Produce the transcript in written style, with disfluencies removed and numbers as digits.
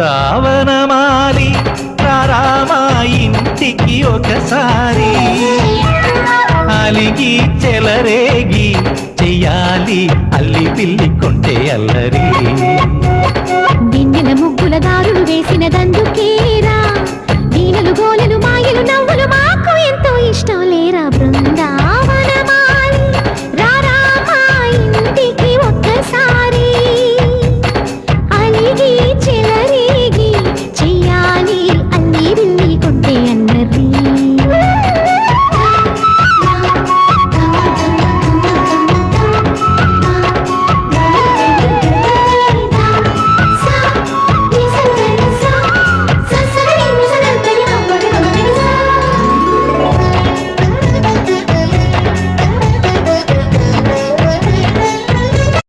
బృందావనమాలి రామా ఇంటికి ఒకసారి అలిగి చెలరేగి చెయ్యాలి అల్లి పిల్లి కొంటే అల్లరి వెన్నెల ముగ్గుల దారులు వేసినదందుకేరా వీణలు గోలలు మాయలు నవ్వులు మాకు ఎంతో ఇష్టం లేరా